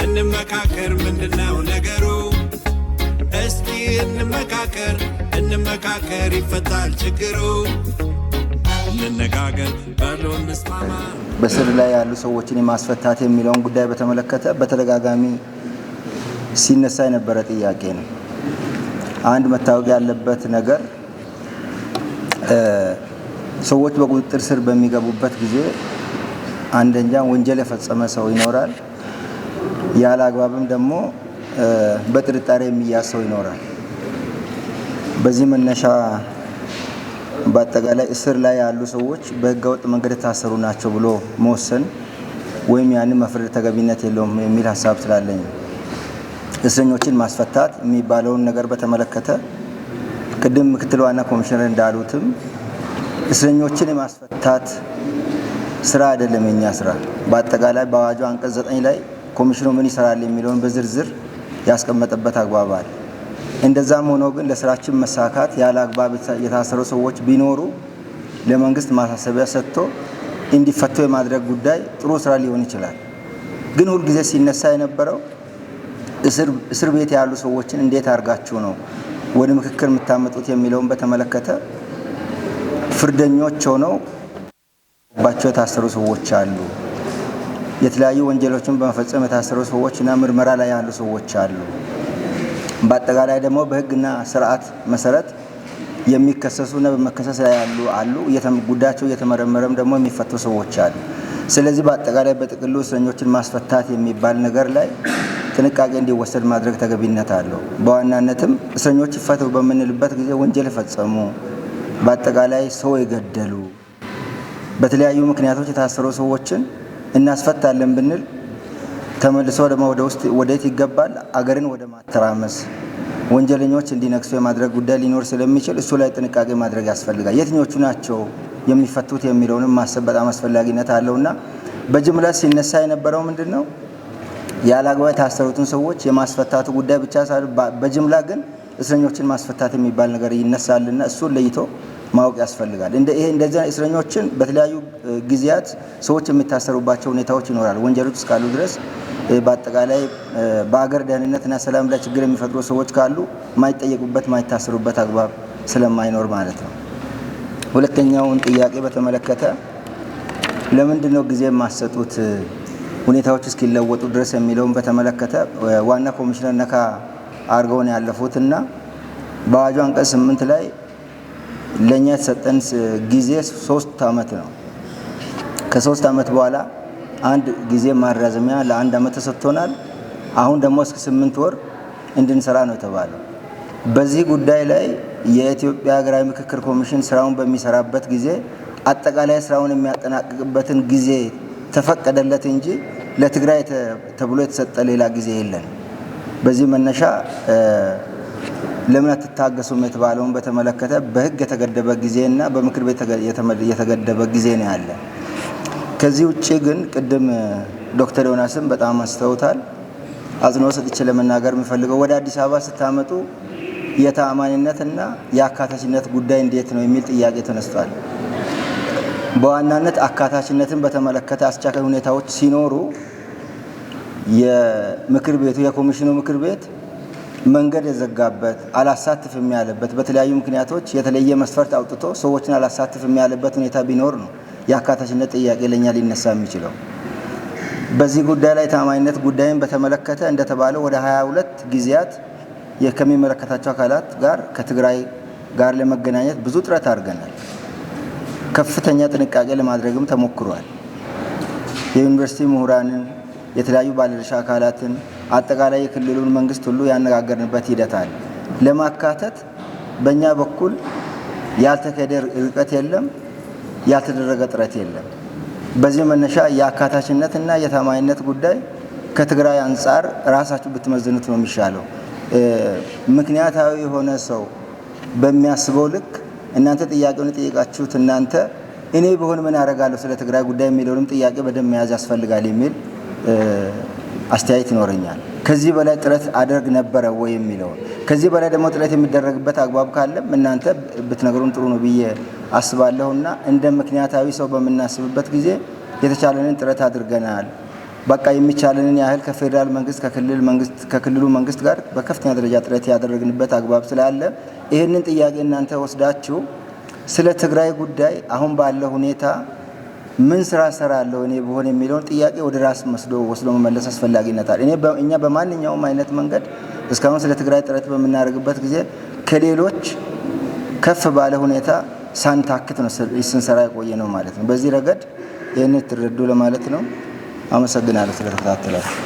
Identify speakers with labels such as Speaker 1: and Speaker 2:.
Speaker 1: እንመካከር ምንድነው ነገሩ እስኪ እንመካከር ይፈታል ችግሩ እንነጋገር በሉ እንስማማ
Speaker 2: በስር ላይ ያሉ ሰዎችን የማስፈታት የሚለውን ጉዳይ በተመለከተ በተደጋጋሚ ሲነሳ የነበረ ጥያቄ ነው። አንድ መታወቅ ያለበት ነገር ሰዎች በቁጥጥር ስር በሚገቡበት ጊዜ አንደኛ ወንጀል የፈጸመ ሰው ይኖራል፣ ያለ አግባብም ደግሞ በጥርጣሬ የሚያዝ ሰው ይኖራል። በዚህ መነሻ በአጠቃላይ እስር ላይ ያሉ ሰዎች በህገወጥ መንገድ የታሰሩ ናቸው ብሎ መወሰን ወይም ያንን መፍረድ ተገቢነት የለውም የሚል ሀሳብ ስላለኝ እስረኞችን ማስፈታት የሚባለውን ነገር በተመለከተ ቅድም ምክትል ዋና ኮሚሽነር እንዳሉትም እስረኞችን የማስፈታት ስራ አይደለም የኛ ስራ። በአጠቃላይ በአዋጁ አንቀጽ 9 ላይ ኮሚሽኑ ምን ይሰራል የሚለውን በዝርዝር ያስቀመጠበት አግባብ አለ። እንደዛም ሆኖ ግን ለስራችን መሳካት ያለ አግባብ የታሰሩ ሰዎች ቢኖሩ ለመንግስት ማሳሰቢያ ሰጥቶ እንዲፈቱ የማድረግ ጉዳይ ጥሩ ስራ ሊሆን ይችላል። ግን ሁልጊዜ ሲነሳ የነበረው እስር ቤት ያሉ ሰዎችን እንዴት አድርጋችሁ ነው ወደ ምክክር የምታመጡት የሚለውን በተመለከተ ፍርደኞች ሆነው ባቸው የታሰሩ ሰዎች አሉ። የተለያዩ ወንጀሎችን በመፈጸም የታሰሩ ሰዎችና ምርመራ ላይ ያሉ ሰዎች አሉ። በአጠቃላይ ደግሞ በህግና ስርዓት መሰረት የሚከሰሱና በመከሰስ ላይ ያሉ አሉ። ጉዳያቸው እየተመረመረም ደግሞ የሚፈቱ ሰዎች አሉ። ስለዚህ በአጠቃላይ በጥቅሉ እስረኞችን ማስፈታት የሚባል ነገር ላይ ጥንቃቄ እንዲወሰድ ማድረግ ተገቢነት አለው። በዋናነትም እስረኞች ይፈቱ በምንልበት ጊዜ ወንጀል የፈጸሙ በአጠቃላይ ሰው የገደሉ በተለያዩ ምክንያቶች የታሰሩ ሰዎችን እናስፈታለን ብንል ተመልሶ ደግሞ ወደ ውስጥ ወዴት ይገባል? አገርን ወደ ማተራመስ ወንጀለኞች እንዲነክሱ የማድረግ ጉዳይ ሊኖር ስለሚችል እሱ ላይ ጥንቃቄ ማድረግ ያስፈልጋል። የትኞቹ ናቸው የሚፈቱት የሚለውንም ማሰብ በጣም አስፈላጊነት አለውና በጅምላ ሲነሳ የነበረው ምንድነው ያለ አግባብ የታሰሩትን ሰዎች የማስፈታቱ ጉዳይ ብቻ ሳይሆን በጅምላ ግን እስረኞችን ማስፈታት የሚባል ነገር ይነሳልና እሱን ለይቶ ማወቅ ያስፈልጋል። እንደዚህ እስረኞችን በተለያዩ ጊዜያት ሰዎች የሚታሰሩባቸው ሁኔታዎች ይኖራል። ወንጀሎች እስካሉ ድረስ በአጠቃላይ በአገር ደህንነትና ሰላም ላይ ችግር የሚፈጥሩ ሰዎች ካሉ ማይጠየቁበት ማይታሰሩበት አግባብ ስለማይኖር ማለት ነው። ሁለተኛውን ጥያቄ በተመለከተ ለምንድን ነው ጊዜ የማሰጡት ሁኔታዎች እስኪለወጡ ድረስ የሚለውን በተመለከተ ዋና ኮሚሽነር ነካ አርገውን ያለፉትና በአዋጁ አንቀጽ 8 ላይ ለኛ የተሰጠን ጊዜ 3 አመት ነው። ከ3 አመት በኋላ አንድ ጊዜ ማራዘሚያ ለ1 አመት ተሰጥቶናል። አሁን ደግሞ እስከ 8 ወር እንድንሰራ ነው የተባለው። በዚህ ጉዳይ ላይ የኢትዮጵያ ሀገራዊ ምክክር ኮሚሽን ስራውን በሚሰራበት ጊዜ አጠቃላይ ስራውን የሚያጠናቅቅበትን ጊዜ ተፈቀደለት እንጂ ለትግራይ ተብሎ የተሰጠ ሌላ ጊዜ የለም። በዚህ መነሻ ለምን አትታገሱም የተባለውን በተመለከተ በህግ የተገደበ ጊዜና በምክር ቤት የተገደበ ጊዜ ነው ያለ። ከዚህ ውጪ ግን ቅድም ዶክተር ዮናስም በጣም አስተውታል። አጽንኦት ሰጥቼ ለመናገር የሚፈልገው ወደ አዲስ አበባ ስታመጡ የተአማኒነትና የአካታችነት ጉዳይ እንዴት ነው የሚል ጥያቄ ተነስቷል። በዋናነት አካታችነትን በተመለከተ አስቻካይ ሁኔታዎች ሲኖሩ የምክር ቤቱ የኮሚሽኑ ምክር ቤት መንገድ የዘጋበት አላሳትፍም ያለበት በተለያዩ ምክንያቶች የተለየ መስፈርት አውጥቶ ሰዎችን አላሳትፍም ያለበት ሁኔታ ቢኖር ነው የአካታችነት ጥያቄ ለኛ ሊነሳ የሚችለው። በዚህ ጉዳይ ላይ ታማኝነት ጉዳይን በተመለከተ እንደተባለው ወደ 22 ጊዜያት ከሚመለከታቸው አካላት ጋር ከትግራይ ጋር ለመገናኘት ብዙ ጥረት አድርገናል። ከፍተኛ ጥንቃቄ ለማድረግም ተሞክሯል። የዩኒቨርሲቲ ምሁራንን፣ የተለያዩ ባለድርሻ አካላትን፣ አጠቃላይ የክልሉን መንግስት ሁሉ ያነጋገርንበት ሂደት አለ። ለማካተት በእኛ በኩል ያልተካሄደ ርቀት የለም፣ ያልተደረገ ጥረት የለም። በዚህ መነሻ የአካታችነትና የታማኝነት ጉዳይ ከትግራይ አንጻር ራሳችሁ ብትመዝኑት ነው የሚሻለው። ምክንያታዊ የሆነ ሰው በሚያስበው ልክ እናንተ ጥያቄውን ጠይቃችሁት እናንተ እኔ በሆነ ምን አደርጋለሁ ስለ ትግራይ ጉዳይ የሚለውንም ጥያቄ በደንብ መያዝ ያስፈልጋል የሚል አስተያየት ይኖረኛል። ከዚህ በላይ ጥረት አደርግ ነበረ ወይ የሚለው ከዚህ በላይ ደግሞ ጥረት የሚደረግበት አግባብ ካለም እናንተ ብትነግሩን ጥሩ ነው ብዬ አስባለሁና እንደ ምክንያታዊ ሰው በመናስብበት ጊዜ የተቻለንን ጥረት አድርገናል በቃ የሚቻለንን ያህል ከፌደራል መንግስት ከክልሉ መንግስት ጋር በከፍተኛ ደረጃ ጥረት ያደረግንበት አግባብ ስላለ ይህንን ጥያቄ እናንተ ወስዳችሁ ስለ ትግራይ ጉዳይ አሁን ባለው ሁኔታ ምን ስራ ሰራለሁ እኔ በሆነ የሚለውን ጥያቄ ወደ ራስ ወስዶ መመለስ አስፈላጊነታል። እኛ በማንኛውም አይነት መንገድ እስካሁን ስለ ትግራይ ጥረት በምናደርግበት ጊዜ ከሌሎች ከፍ ባለ ሁኔታ ሳንታክት ነው ስንሰራ የቆየ ነው ማለት ነው። በዚህ ረገድ ይህንን ትረዱ ለማለት ነው። አመሰግናለሁ ስለተከታተላችሁ።